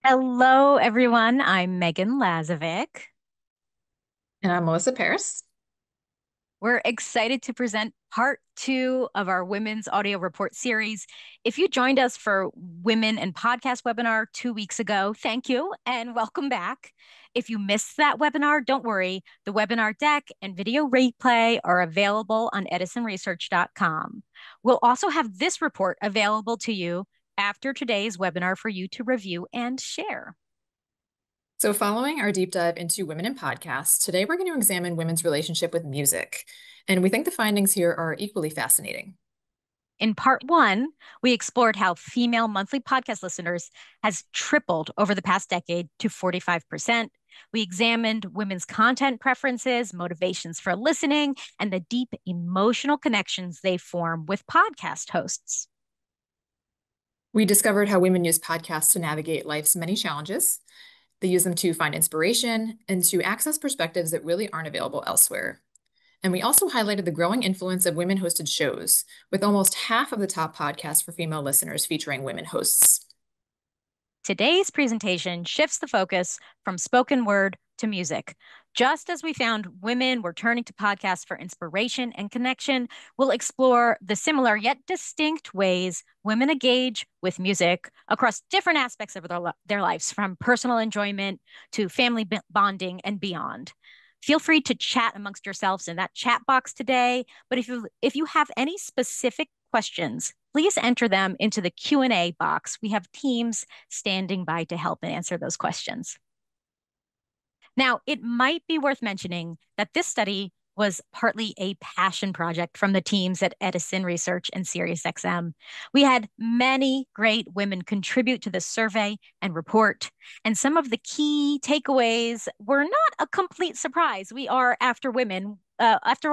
Hello, everyone. I'm Megan Lazovick. And I'm Melissa Paris. We're excited to present part two of our Women's Audio Report series. If you joined us for Women and Podcast webinar 2 weeks ago, thank you and welcome back. If you missed that webinar, don't worry. The webinar deck and video replay are available on edisonresearch.com. We'll also have this report available to you after today's webinar for you to review and share. So, following our deep dive into women in podcasts, today we're going to examine women's relationship with music. And we think the findings here are equally fascinating. In part one, we explored how female monthly podcast listeners has tripled over the past decade to 45%. We examined women's content preferences, motivations for listening, and the deep emotional connections they form with podcast hosts. We discovered how women use podcasts to navigate life's many challenges. They use them to find inspiration and to access perspectives that really aren't available elsewhere. And we also highlighted the growing influence of women hosted shows, with almost half of the top podcasts for female listeners featuring women hosts. Today's presentation shifts the focus from spoken word to music. Just as we found women were turning to podcasts for inspiration and connection, we'll explore the similar yet distinct ways women engage with music across different aspects of their lives, from personal enjoyment to family bonding and beyond. Feel free to chat amongst yourselves in that chat box today. But if you have any specific questions, please enter them into the Q&A box. We have teams standing by to help and answer those questions. Now, it might be worth mentioning that this study was partly a passion project from the teams at Edison Research and SiriusXM. We had many great women contribute to the survey and report, and some of the key takeaways were not a complete surprise. We are after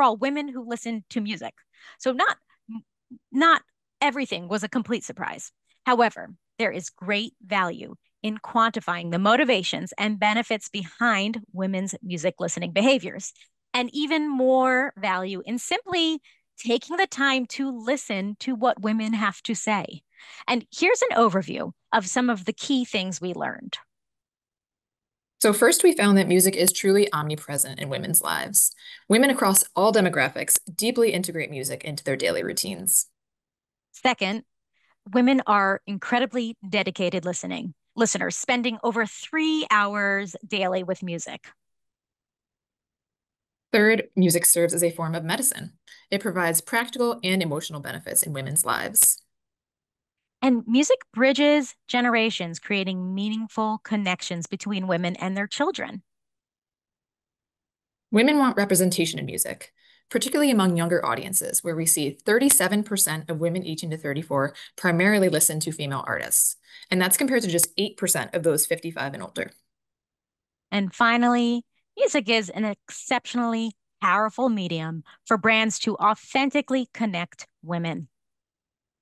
all, women who listen to music. So not everything was a complete surprise. However, there is great value in quantifying the motivations and benefits behind women's music listening behaviors, and even more value in simply taking the time to listen to what women have to say. And here's an overview of some of the key things we learned. So, first, we found that music is truly omnipresent in women's lives. Women across all demographics deeply integrate music into their daily routines. Second, women are incredibly dedicated listeners, spending over 3 hours daily with music. Third, music serves as a form of medicine. It provides practical and emotional benefits in women's lives. And music bridges generations, creating meaningful connections between women and their children. Women want representation in music, particularly among younger audiences, where we see 37% of women 18 to 34 primarily listen to female artists. And that's compared to just 8% of those 55 and older. And finally, music is an exceptionally powerful medium for brands to authentically connect women.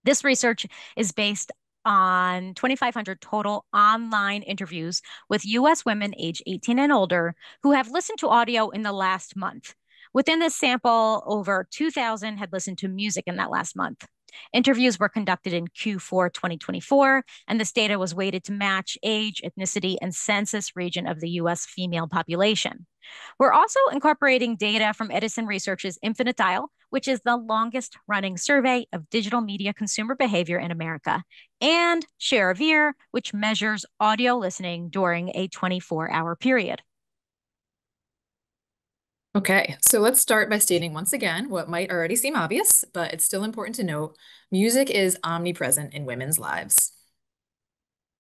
This research is based on 2,500 total online interviews with US women age 18 and older who have listened to audio in the last month. Within this sample, over 2,000 had listened to music in that last month. Interviews were conducted in Q4 2024, and this data was weighted to match age, ethnicity, and census region of the US female population. We're also incorporating data from Edison Research's Infinite Dial, which is the longest running survey of digital media consumer behavior in America, and Share of Ear, which measures audio listening during a 24-hour period. Okay, so let's start by stating once again what might already seem obvious, but it's still important to note music is omnipresent in women's lives.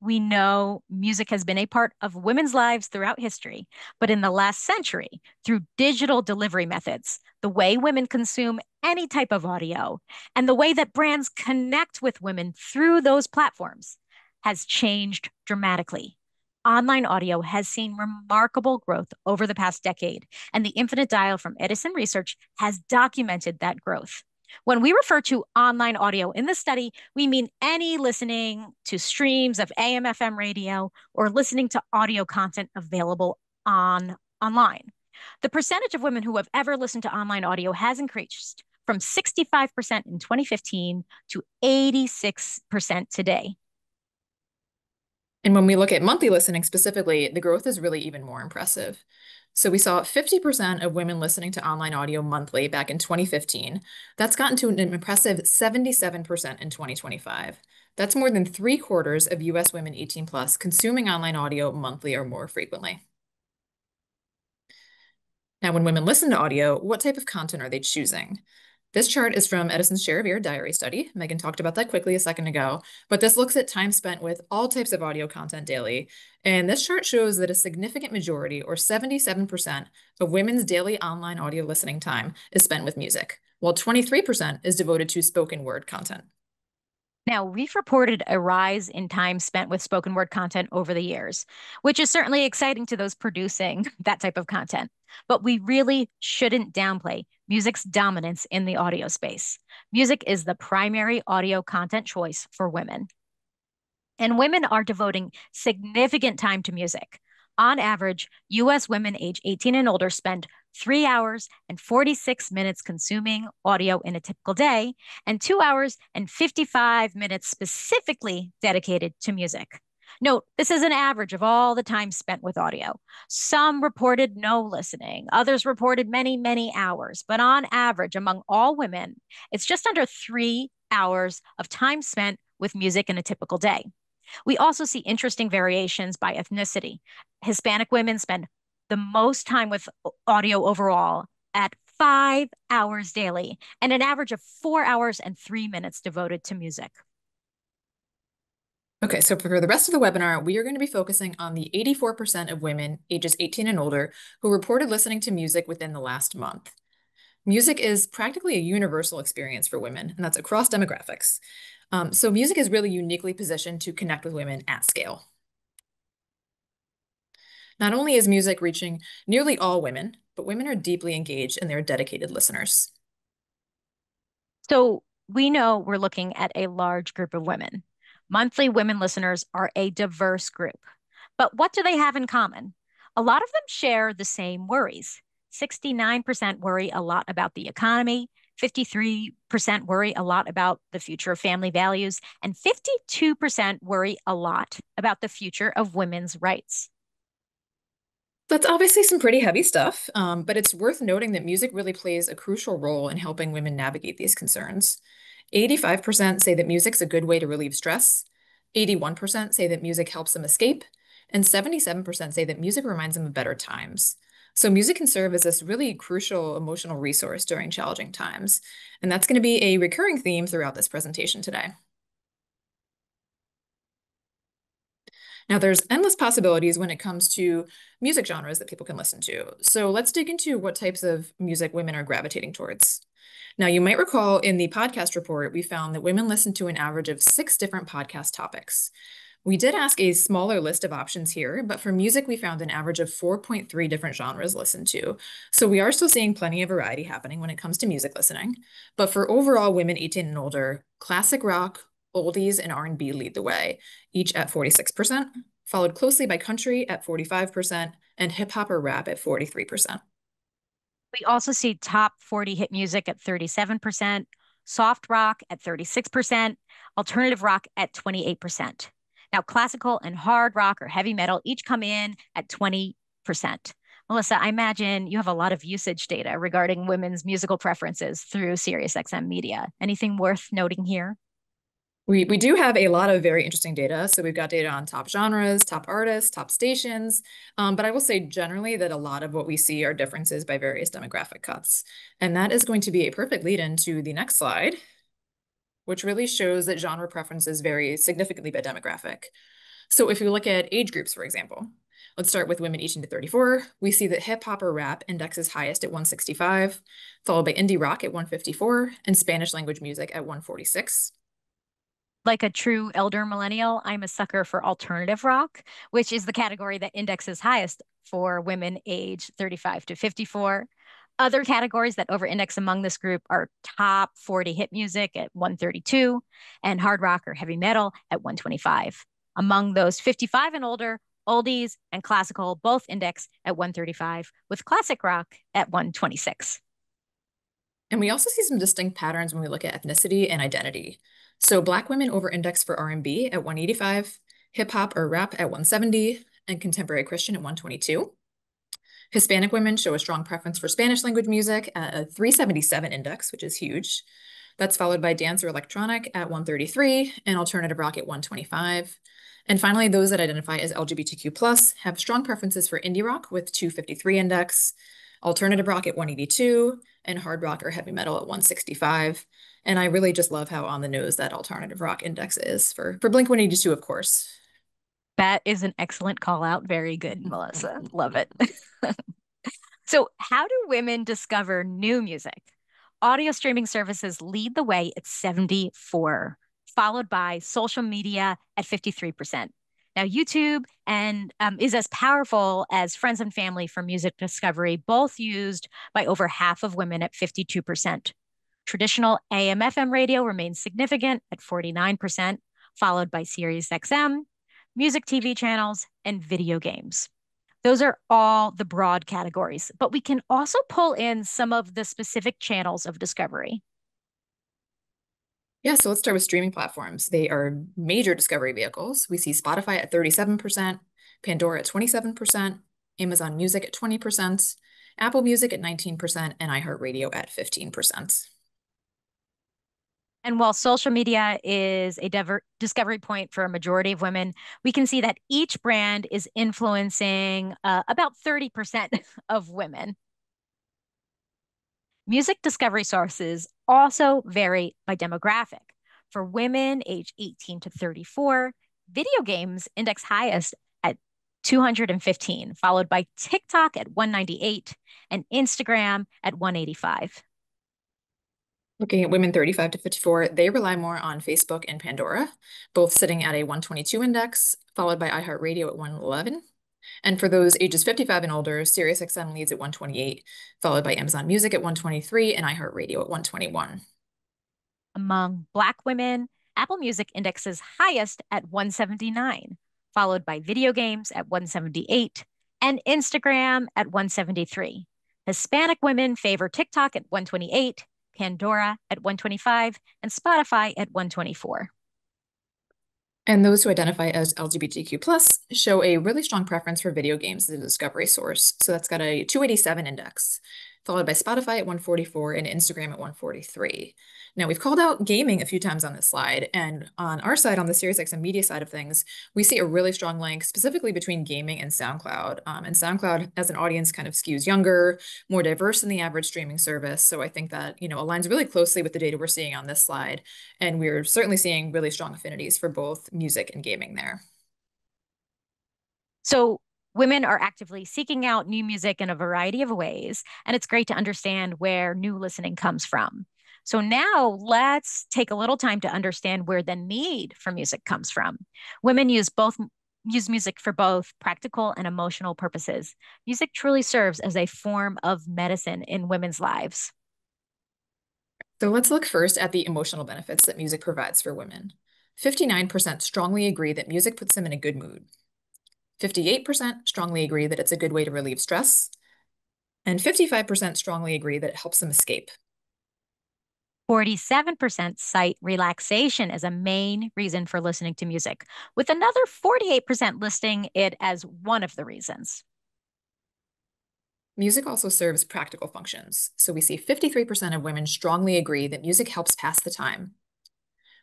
We know music has been a part of women's lives throughout history, but in the last century, through digital delivery methods, the way women consume any type of audio, and the way that brands connect with women through those platforms has changed dramatically. Online audio has seen remarkable growth over the past decade, and the Infinite Dial from Edison Research has documented that growth. When we refer to online audio in the study, we mean any listening to streams of AM, FM radio, or listening to audio content available online. The percentage of women who have ever listened to online audio has increased from 65% in 2015 to 86% today. And when we look at monthly listening specifically, the growth is really even more impressive. So we saw 50% of women listening to online audio monthly back in 2015. That's gotten to an impressive 77% in 2025. That's more than three-quarters of US women 18 plus consuming online audio monthly or more frequently. Now, when women listen to audio, what type of content are they choosing? This chart is from Edison's Share of Ear diary study. Megan talked about that quickly a second ago, but this looks at time spent with all types of audio content daily. And this chart shows that a significant majority, or 77%, of women's daily online audio listening time is spent with music, while 23% is devoted to spoken word content. Now, we've reported a rise in time spent with spoken word content over the years, which is certainly exciting to those producing that type of content. But we really shouldn't downplay music's dominance in the audio space. Music is the primary audio content choice for women. And women are devoting significant time to music. On average, US women age 18 and older spend 3 hours and 46 minutes consuming audio in a typical day, and 2 hours and 55 minutes specifically dedicated to music. Note, this is an average of all the time spent with audio. Some reported no listening, others reported many, many hours, but on average, among all women, it's just under 3 hours of time spent with music in a typical day. We also see interesting variations by ethnicity. Hispanic women spend the most time with audio overall at 5 hours daily, and an average of 4 hours and 3 minutes devoted to music. Okay, so for the rest of the webinar, we are going to be focusing on the 84% of women ages 18 and older who reported listening to music within the last month. Music is practically a universal experience for women, and that's across demographics. So music is really uniquely positioned to connect with women at scale. Not only is music reaching nearly all women, but women are deeply engaged and they're dedicated listeners. So we know we're looking at a large group of women. Monthly women listeners are a diverse group. But what do they have in common? A lot of them share the same worries. 69% worry a lot about the economy, 53% worry a lot about the future of family values, and 52% worry a lot about the future of women's rights. That's obviously some pretty heavy stuff, but it's worth noting that music really plays a crucial role in helping women navigate these concerns. 85% say that music's a good way to relieve stress, 81% say that music helps them escape, and 77% say that music reminds them of better times. So music can serve as this really crucial emotional resource during challenging times, and that's going to be a recurring theme throughout this presentation today. Now, there's endless possibilities when it comes to music genres that people can listen to. So let's dig into what types of music women are gravitating towards. Now, you might recall in the podcast report, we found that women listen to an average of 6 different podcast topics. We did ask a smaller list of options here, but for music, we found an average of 4.3 different genres listened to. So we are still seeing plenty of variety happening when it comes to music listening. But for overall women 18 and older, classic rock, oldies, and R&B lead the way, each at 46%, followed closely by country at 45% and hip hop or rap at 43%. We also see top 40 hit music at 37%, soft rock at 36%, alternative rock at 28%. Now, classical and hard rock or heavy metal each come in at 20%. Melissa, I imagine you have a lot of usage data regarding women's musical preferences through SiriusXM Media. Anything worth noting here? We do have a lot of very interesting data. So we've got data on top genres, top artists, top stations. But I will say generally that a lot of what we see are differences by various demographic cuts. And that is going to be a perfect lead into the next slide, which really shows that genre preferences vary significantly by demographic. So if you look at age groups, for example, let's start with women 18 to 34. We see that hip hop or rap indexes highest at 165, followed by indie rock at 154, and Spanish language music at 146. Like a true elder millennial, I'm a sucker for alternative rock, which is the category that indexes highest for women age 35 to 54. Other categories that over-index among this group are top 40 hit music at 132 and hard rock or heavy metal at 125. Among those 55 and older, oldies and classical both index at 135, with classic rock at 126. And we also see some distinct patterns when we look at ethnicity and identity. So Black women over-index for R&B at 185, hip hop or rap at 170, and contemporary Christian at 122. Hispanic women show a strong preference for Spanish language music at a 377 index, which is huge. That's followed by dance or electronic at 133 and alternative rock at 125. And finally, those that identify as LGBTQ plus have strong preferences for indie rock with 253 index, alternative rock at 182, and hard rock or heavy metal at 165. And I really just love how on the nose that alternative rock index is for Blink-182, of course. That is an excellent call out. Very good, Melissa. Love it. So, how do women discover new music? Audio streaming services lead the way at 74, followed by social media at 53%. Now, YouTube and is as powerful as friends and family for music discovery, both used by over half of women at 52%. Traditional AM/FM radio remains significant at 49%, followed by SiriusXM, music TV channels, and video games. Those are all the broad categories, but we can also pull in some of the specific channels of discovery. Yeah, so let's start with streaming platforms. They are major discovery vehicles. We see Spotify at 37%, Pandora at 27%, Amazon Music at 20%, Apple Music at 19%, and iHeartRadio at 15%. And while social media is a discovery point for a majority of women, we can see that each brand is influencing about 30% of women. Music discovery sources also vary by demographic. For women age 18 to 34, video games index highest at 215, followed by TikTok at 198 and Instagram at 185. Looking at women 35 to 54, they rely more on Facebook and Pandora, both sitting at a 122 index, followed by iHeartRadio at 111. And for those ages 55 and older, SiriusXM leads at 128, followed by Amazon Music at 123 and iHeartRadio at 121. Among Black women, Apple Music indexes highest at 179, followed by video games at 178 and Instagram at 173. Hispanic women favor TikTok at 128, Pandora at 125, and Spotify at 124. And those who identify as LGBTQ plus show a really strong preference for video games as a discovery source. So that's got a 287 index, followed by Spotify at 144 and Instagram at 143. Now, we've called out gaming a few times on this slide, and on our side, on the SiriusXM media side of things, we see a really strong link specifically between gaming and SoundCloud. And SoundCloud, as an audience, kind of skews younger, more diverse than the average streaming service. So I think that, aligns really closely with the data we're seeing on this slide. And we're certainly seeing really strong affinities for both music and gaming there. So women are actively seeking out new music in a variety of ways, and it's great to understand where new listening comes from. So now let's take a little time to understand where the need for music comes from. Women use music for both practical and emotional purposes. Music truly serves as a form of medicine in women's lives. So let's look first at the emotional benefits that music provides for women. 59% strongly agree that music puts them in a good mood. 58% strongly agree that it's a good way to relieve stress. And 55% strongly agree that it helps them escape. 47% cite relaxation as a main reason for listening to music, with another 48% listing it as one of the reasons. Music also serves practical functions. So we see 53% of women strongly agree that music helps pass the time.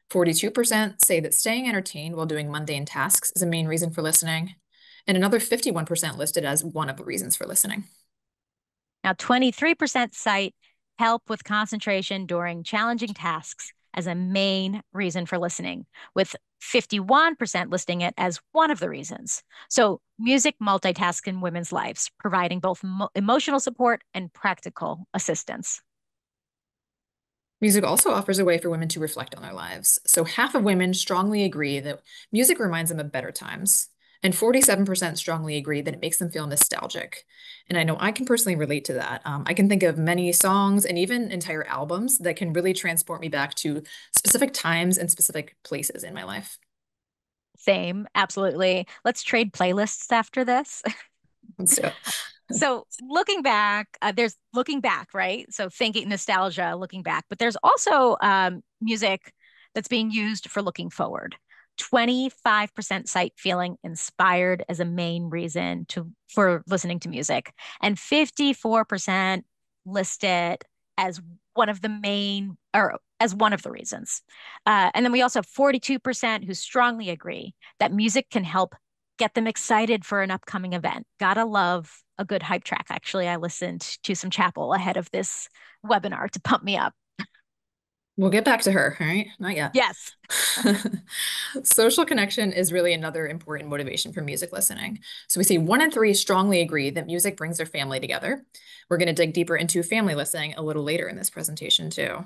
42% say that staying entertained while doing mundane tasks is a main reason for listening. And another 51% listed as one of the reasons for listening. Now, 23% cite help with concentration during challenging tasks as a main reason for listening, with 51% listing it as one of the reasons. So music multitasks in women's lives, providing both emotional support and practical assistance. Music also offers a way for women to reflect on their lives. So half of women strongly agree that music reminds them of better times, and 47% strongly agree that it makes them feel nostalgic. And I know I can personally relate to that. I can think of many songs and even entire albums that can really transport me back to specific times and specific places in my life. Same, absolutely. Let's trade playlists after this. Let's do it. So looking back, there's looking back, right? So thinking nostalgia, looking back, but there's also music that's being used for looking forward. 25% cite feeling inspired as a main reason for listening to music, and 54% list it as one of the main or as one of the reasons. And then we also have 42% who strongly agree that music can help get them excited for an upcoming event. Gotta love a good hype track. Actually, I listened to some chapel ahead of this webinar to pump me up. We'll get back to her, all right? Not yet. Yes. Social connection is really another important motivation for music listening. So we see 1 in 3 strongly agree that music brings their family together. We're going to dig deeper into family listening a little later in this presentation too.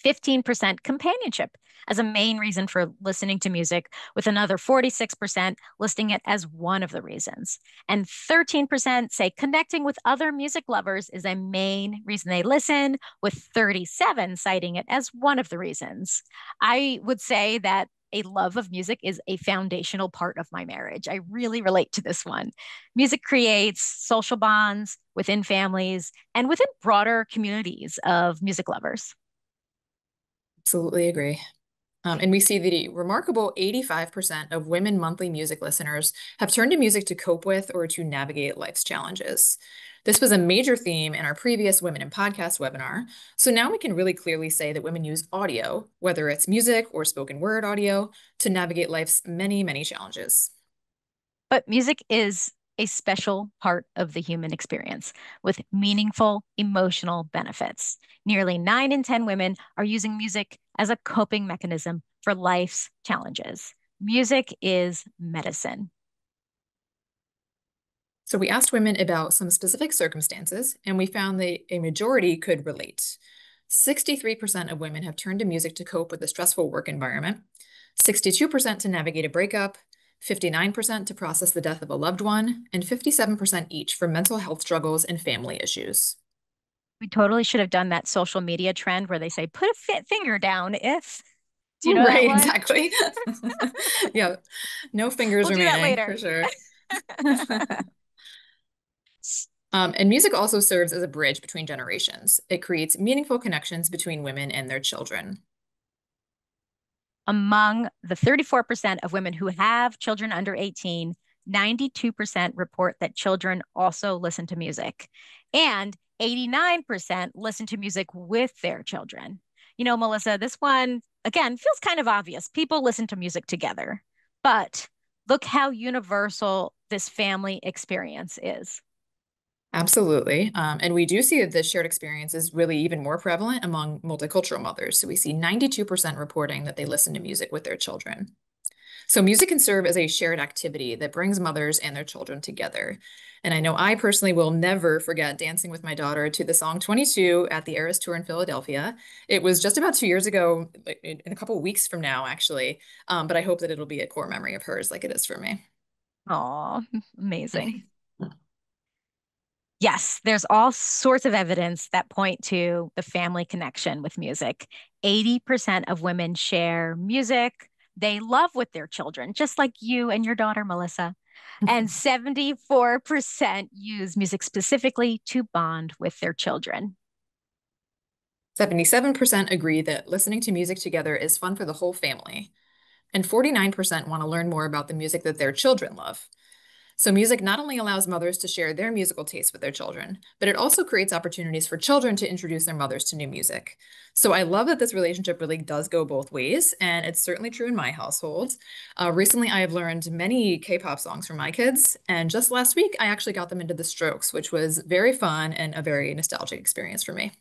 15% companionship as a main reason for listening to music, with another 46% listing it as one of the reasons. And 13% say connecting with other music lovers is a main reason they listen, with 37 citing it as one of the reasons. I would say that a love of music is a foundational part of my marriage. I really relate to this one. Music creates social bonds within families and within broader communities of music lovers. Absolutely agree. And we see the remarkable 85% of women monthly music listeners have turned to music to cope with or to navigate life's challenges. This was a major theme in our previous Women in Podcast webinar. So now we can really clearly say that women use audio, whether it's music or spoken word audio, to navigate life's many, many challenges. But music is a special part of the human experience with meaningful emotional benefits. Nearly 9 in 10 women are using music as a coping mechanism for life's challenges. Music is medicine. So we asked women about some specific circumstances, and we found that a majority could relate. 63% of women have turned to music to cope with a stressful work environment, 62% to navigate a breakup, 59% to process the death of a loved one, and 57% each for mental health struggles and family issues. We totally should have done that social media trend where they say, put a finger down if. Do you know that Right, one? exactly. Yeah, no fingers We'll do that remaining later. for sure. And music also serves as a bridge between generations. It creates meaningful connections between women and their children. Among the 34% of women who have children under 18, 92% report that children also listen to music, and 89% listen to music with their children. You know, Melissa, this one, again, feels kind of obvious. People listen to music together, but look how universal this family experience is. Absolutely. And we do see that this shared experience is really even more prevalent among multicultural mothers. So we see 92% reporting that they listen to music with their children. So music can serve as a shared activity that brings mothers and their children together. And I know I personally will never forget dancing with my daughter to the song 22 at the Eras Tour in Philadelphia. It was just about 2 years ago, in a couple of weeks from now, actually. But I hope that it'll be a core memory of hers like it is for me. Oh, amazing. Yes, there's all sorts of evidence that point to the family connection with music. 80% of women share music they love with their children, just like you and your daughter, Melissa. And 74% use music specifically to bond with their children. 77% agree that listening to music together is fun for the whole family. And 49% want to learn more about the music that their children love. So music not only allows mothers to share their musical tastes with their children, but it also creates opportunities for children to introduce their mothers to new music. So I love that this relationship really does go both ways, and it's certainly true in my household. Recently, I have learned many K-pop songs from my kids, and just last week, I actually got them into The Strokes, which was very fun and a very nostalgic experience for me.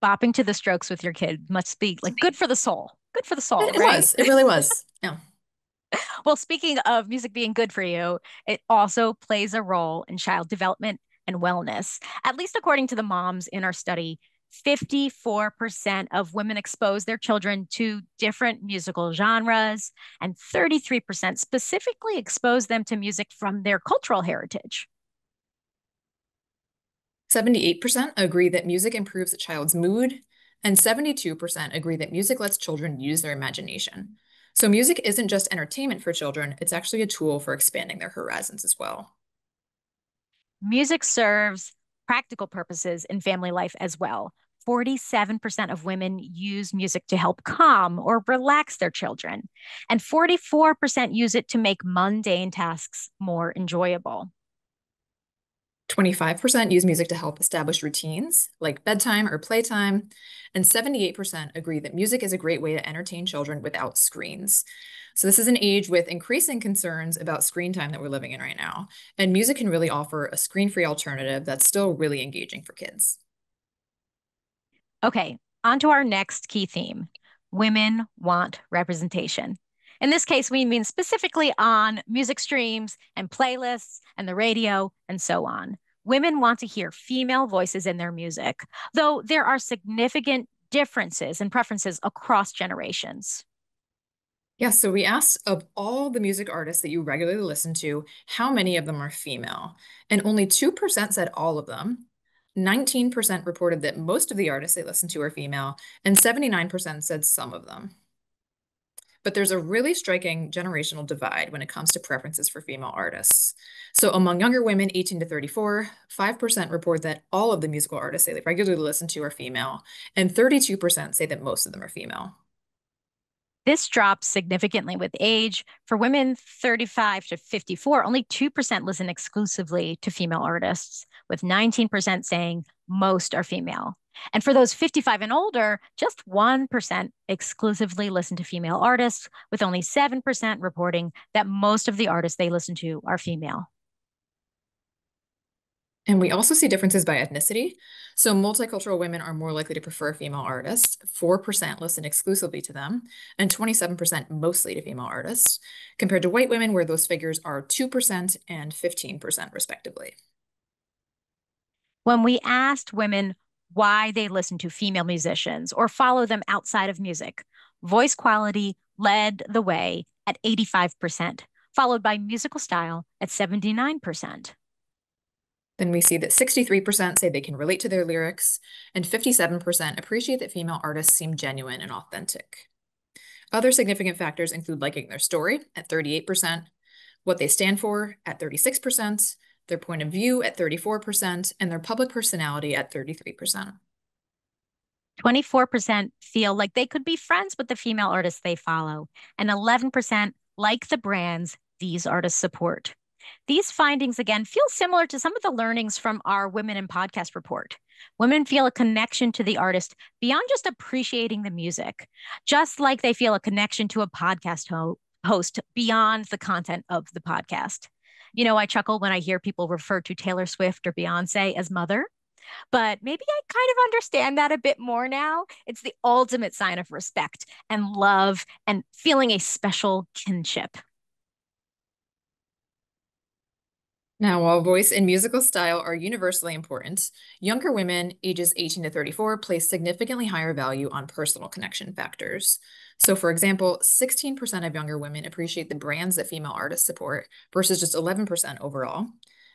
Bopping to the Strokes with your kid must be like good for the soul. Good for the soul, It right? was. It really was. Yeah. Well, speaking of music being good for you, it also plays a role in child development and wellness. At least according to the moms in our study, 54% of women expose their children to different musical genres, and 33% specifically expose them to music from their cultural heritage. 78% agree that music improves a child's mood, and 72% agree that music lets children use their imagination. So music isn't just entertainment for children, it's actually a tool for expanding their horizons as well. Music serves practical purposes in family life as well. 47% of women use music to help calm or relax their children, and 44% use it to make mundane tasks more enjoyable. 25% use music to help establish routines like bedtime or playtime, and 78% agree that music is a great way to entertain children without screens. So, this is an age with increasing concerns about screen time that we're living in right now. And music can really offer a screen free alternative that's still really engaging for kids. Okay, on to our next key theme. Women want representation. In this case, we mean specifically on music streams and playlists and the radio and so on. Women want to hear female voices in their music, though there are significant differences and preferences across generations. Yeah, so we asked of all the music artists that you regularly listen to, how many of them are female? And only 2% said all of them. 19% reported that most of the artists they listen to are female, and 79% said some of them. But there's a really striking generational divide when it comes to preferences for female artists. So among younger women 18 to 34, 5% report that all of the musical artists they regularly listen to are female, and 32% say that most of them are female. This drops significantly with age. For women 35 to 54, only 2% listen exclusively to female artists, with 19% saying most are female. And for those 55 and older, just 1% exclusively listen to female artists, with only 7% reporting that most of the artists they listen to are female. And we also see differences by ethnicity. So multicultural women are more likely to prefer female artists. 4% listen exclusively to them, and 27% mostly to female artists, compared to white women, where those figures are 2% and 15%, respectively. When we asked women why they listen to female musicians or follow them outside of music, voice quality led the way at 85%, followed by musical style at 79%. Then we see that 63% say they can relate to their lyrics, and 57% appreciate that female artists seem genuine and authentic. Other significant factors include liking their story at 38%, what they stand for at 36%, their point of view at 34%, and their public personality at 33%. 24% feel like they could be friends with the female artists they follow, and 11% like the brands these artists support. These findings, again, feel similar to some of the learnings from our Women in Podcast report. Women feel a connection to the artist beyond just appreciating the music, just like they feel a connection to a podcast host beyond the content of the podcast. You know, I chuckle when I hear people refer to Taylor Swift or Beyonce as mother, but maybe I kind of understand that a bit more now. It's the ultimate sign of respect and love and feeling a special kinship. Now, while voice and musical style are universally important, younger women ages 18 to 34 place significantly higher value on personal connection factors. So, for example, 16% of younger women appreciate the brands that female artists support versus just 11% overall.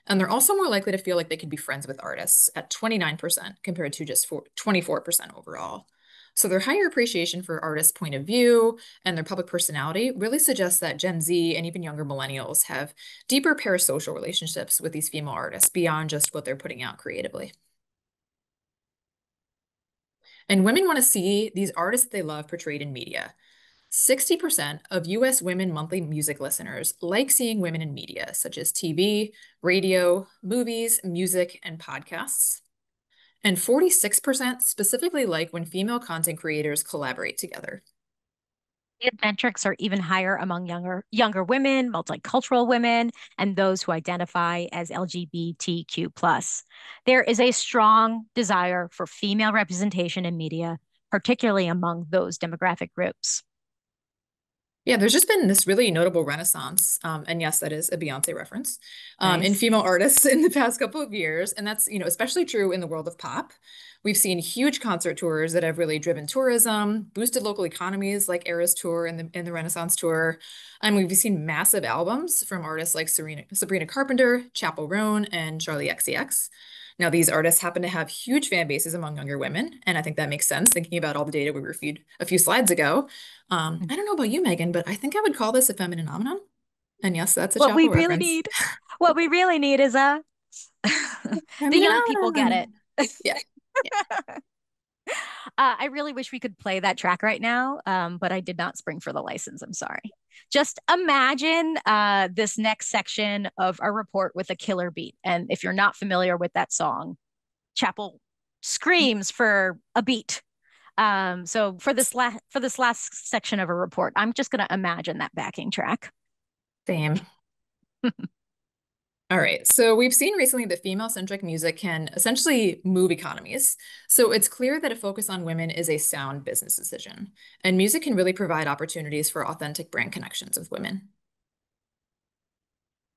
And they're also more likely to feel like they could be friends with artists at 29% compared to just 24% overall. So their higher appreciation for artists' point of view and their public personality really suggests that Gen Z and even younger millennials have deeper parasocial relationships with these female artists beyond just what they're putting out creatively. And women want to see these artists they love portrayed in media. 60% of US women monthly music listeners like seeing women in media, such as TV, radio, movies, music, and podcasts. And 46% specifically like when female content creators collaborate together. These metrics are even higher among younger women, multicultural women, and those who identify as LGBTQ+. There is a strong desire for female representation in media, particularly among those demographic groups. Yeah, there's just been this really notable renaissance, and yes, that is a Beyonce reference, in Nice. female artists in the past couple of years, and that's especially true in the world of pop. We've seen huge concert tours that have really driven tourism, boosted local economies like Eras Tour and the Renaissance Tour. And we've seen massive albums from artists like Sabrina Carpenter, Chappell Roan, and Charlie XCX. Now, these artists happen to have huge fan bases among younger women, and I think that makes sense thinking about all the data we reviewed a few slides ago. I don't know about you, Megan, but I think I would call this a feminine phenomenon. And yes, that's a What we Chappell really reference. need, what we really need is a the Feminine young people get phenomenon. it. Yeah. Yeah. I really wish we could play that track right now, but I did not spring for the license. I'm sorry. Just imagine this next section of a report with a killer beat. And if you're not familiar with that song, Chapel screams for a beat. So for this last section of a report, I'm just going to imagine that backing track. Same. All right, so we've seen recently that female-centric music can essentially move economies. So it's clear that a focus on women is a sound business decision, and music can really provide opportunities for authentic brand connections with women.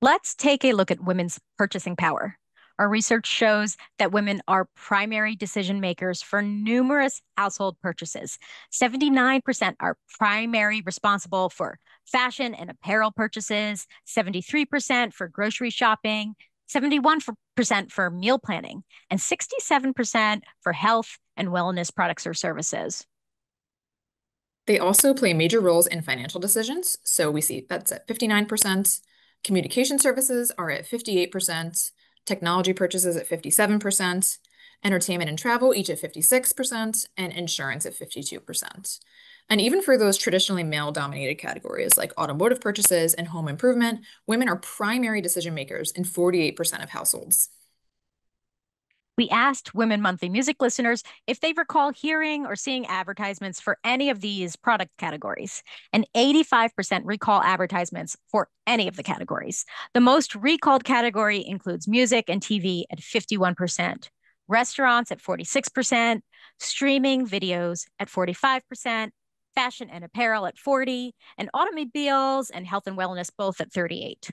Let's take a look at women's purchasing power. Our research shows that women are primary decision makers for numerous household purchases. 79% are primary responsible for fashion and apparel purchases, 73% for grocery shopping, 71% for meal planning, and 67% for health and wellness products or services. They also play major roles in financial decisions. So we see that's at 59%. Communication services are at 58%. Technology purchases at 57%. Entertainment and travel each at 56%. And insurance at 52%. And even for those traditionally male-dominated categories like automotive purchases and home improvement, women are primary decision makers in 48% of households. We asked Women Monthly Music listeners if they recall hearing or seeing advertisements for any of these product categories, and 85% recall advertisements for any of the categories. The most recalled category includes music and TV at 51%, restaurants at 46%, streaming videos at 45%, fashion and apparel at 40, and automobiles and health and wellness both at 38.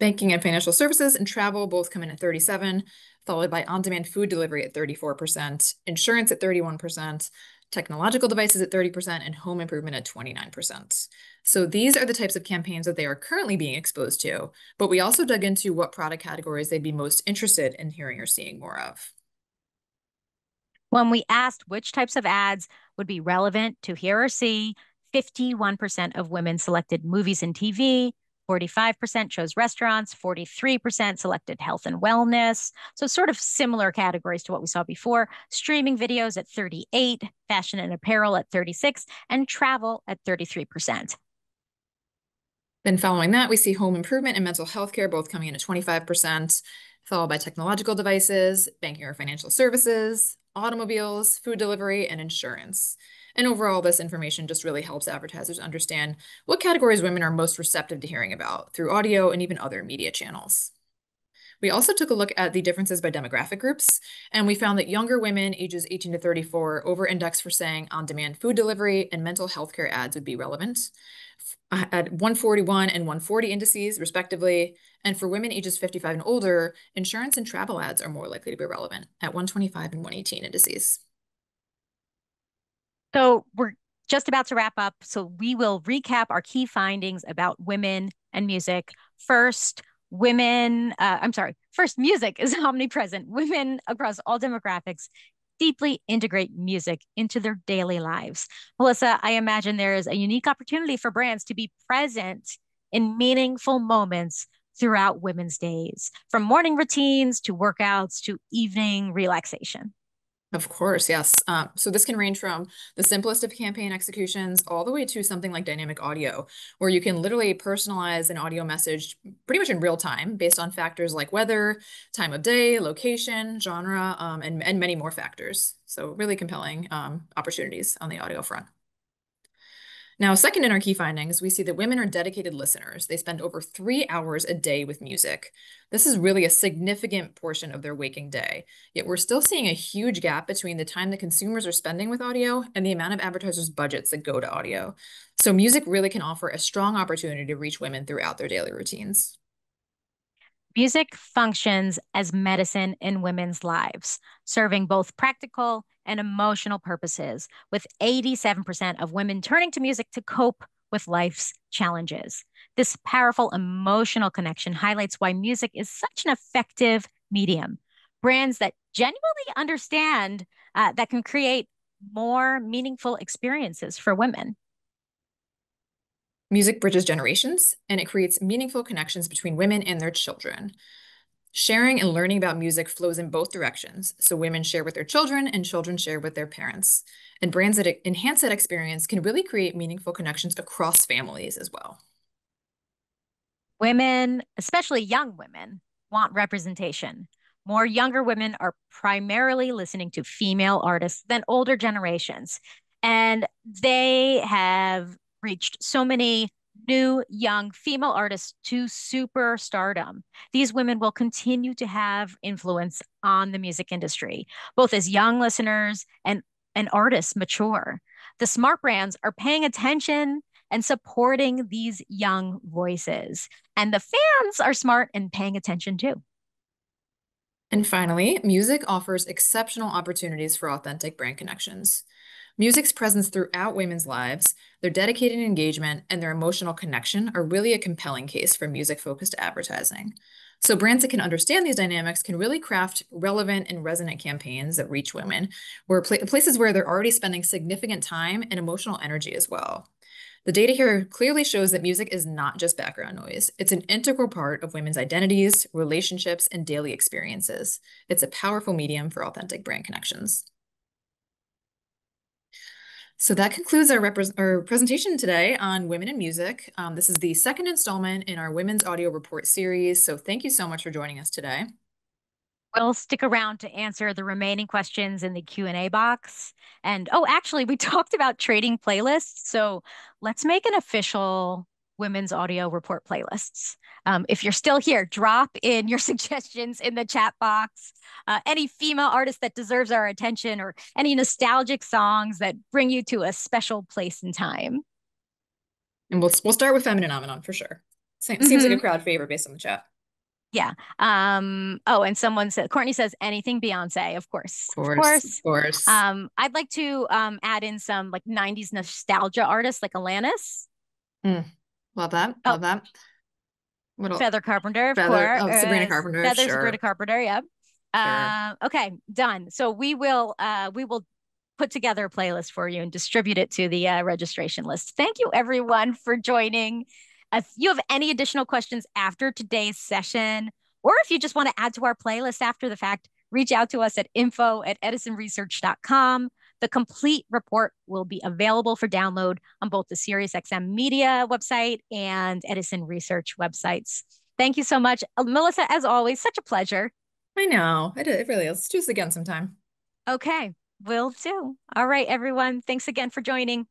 Banking and financial services and travel both come in at 37, followed by on-demand food delivery at 34%, insurance at 31%, technological devices at 30%, and home improvement at 29%. So these are the types of campaigns that they are currently being exposed to, but we also dug into what product categories they'd be most interested in hearing or seeing more of. When we asked which types of ads would be relevant to hear or see, 51% of women selected movies and TV, 45% chose restaurants, 43% selected health and wellness. So sort of similar categories to what we saw before. Streaming videos at 38, fashion and apparel at 36, and travel at 33%. Then following that, we see home improvement and mental health care both coming in at 25%, followed by technological devices, banking or financial services, automobiles, food delivery, and insurance. And overall, this information just really helps advertisers understand what categories women are most receptive to hearing about through audio and even other media channels. We also took a look at the differences by demographic groups, and we found that younger women ages 18 to 34 over-index for saying on-demand food delivery and mental health care ads would be relevant at 141 and 140 indices, respectively. And for women ages 55 and older, insurance and travel ads are more likely to be relevant at 125 and 118 indices. So we're just about to wrap up. So we will recap our key findings about women and music. First, first, music is omnipresent. Women across all demographics deeply integrate music into their daily lives. Melissa, I imagine there is a unique opportunity for brands to be present in meaningful moments throughout women's days, from morning routines to workouts to evening relaxation. Of course, yes. So this can range from the simplest of campaign executions all the way to something like dynamic audio, where you can literally personalize an audio message pretty much in real time based on factors like weather, time of day, location, genre, and many more factors. So really compelling opportunities on the audio front. Now, second in our key findings, we see that women are dedicated listeners. They spend over 3 hours a day with music. This is really a significant portion of their waking day. Yet we're still seeing a huge gap between the time that consumers are spending with audio and the amount of advertisers' budgets that go to audio. So music really can offer a strong opportunity to reach women throughout their daily routines. Music functions as medicine in women's lives, serving both practical and emotional purposes, with 87% of women turning to music to cope with life's challenges. This powerful emotional connection highlights why music is such an effective medium. Brands that genuinely understand that can create more meaningful experiences for women. Music bridges generations, and it creates meaningful connections between women and their children. Sharing and learning about music flows in both directions. So women share with their children and children share with their parents. And brands that enhance that experience can really create meaningful connections across families as well. Women, especially young women, want representation. More younger women are primarily listening to female artists than older generations. And they have reached so many new young female artists to superstardom. These women will continue to have influence on the music industry, both as young listeners and artists mature. The smart brands are paying attention and supporting these young voices. And the fans are smart and paying attention too. And finally, music offers exceptional opportunities for authentic brand connections. Music's presence throughout women's lives, their dedicated engagement, and their emotional connection are really a compelling case for music-focused advertising. So brands that can understand these dynamics can really craft relevant and resonant campaigns that reach women, places where they're already spending significant time and emotional energy as well. The data here clearly shows that music is not just background noise. It's an integral part of women's identities, relationships, and daily experiences. It's a powerful medium for authentic brand connections. So that concludes our presentation today on women in music. This is the second installment in our Women's Audio Report series. So thank you so much for joining us today. We'll stick around to answer the remaining questions in the Q&A box. And oh, actually, we talked about trading playlists. So let's make an official Women's Audio Report playlists. If you're still here, drop in your suggestions in the chat box. Any female artist that deserves our attention or any nostalgic songs that bring you to a special place and time. And we'll start with Feminine Nomenon for sure. Seems like a crowd favorite based on the chat. Yeah. Oh, and someone said, Courtney says anything Beyonce, of course. Of course, of course. I'd like to add in some like 90s nostalgia artists like Alanis. Love that. Oh, Love that. Feather Carpenter, of course. Oh, Sabrina Carpenter, Feather sure. Sabrina Carpenter, yep. Sure. Okay, done. So we will put together a playlist for you and distribute it to the registration list. Thank you everyone for joining. If you have any additional questions after today's session, or if you just want to add to our playlist after the fact, reach out to us at info@edisonresearch.com. The complete report will be available for download on both the SiriusXM Media website and Edison Research websites. Thank you so much. Melissa, as always, such a pleasure. I know. It really is. Let's do this again sometime. Okay, will do. All right, everyone. Thanks again for joining.